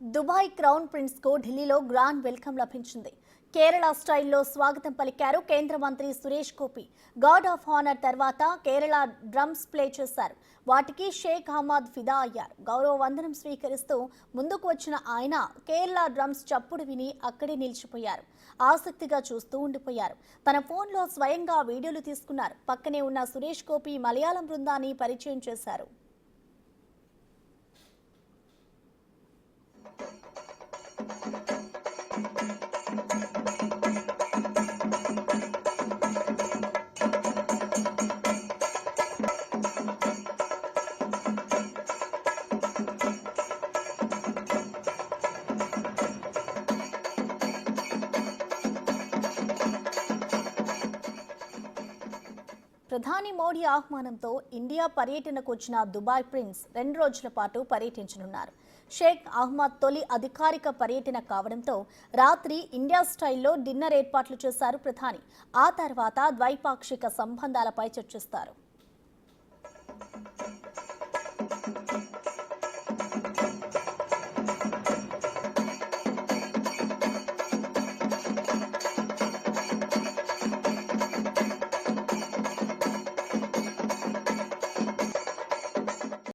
Dubai crown prince కు ఢిల్లీలో grand welcome లభించింది. కేరళ స్టైల్లో స్వాగతం పలికారు కేంద్ర మంత్రి Suresh Gopi. Guard of honour తర్వాత కేరళ డ్రమ్స్ ప్లే చేశారు. వాటికి షేక్ అహ్మద్ ఫిదా అయ్యారు. గౌరవ వందనం స్వీకరిస్తూ ముందుకు వచ్చిన ఆయన కేరళ డ్రమ్స్ చప్పుడు విని అక్కడే నిలిచిపోయారు. ఆసక్తిగా చూస్తూ ఉండిపోయారు. తన ఫోన్లో స్వయంగా వీడియోలు తీసుకున్నారు. పక్కనే ఉన్న సురేష్ గోపి మలయాళం బృందాన్ని పరిచయం చేశారు. ప్రధాని మోడీ ఆహ్వానంతో ఇండియా పర్యటనకు వచ్చిన దుబాయ్ ప్రిన్స్ 2 రోజుల పాటు పర్యటించనున్నారు. షేక్ అహ్మద్ తొలి అధికారిక పర్యటన కావడంతో రాత్రి ఇండియా స్టైల్లో డిన్నర్ ఏర్పాట్లు చేశారు ప్రధాని. ఆ తర్వాత ద్వైపాక్షిక సంబంధాలపై చర్చిస్తారు.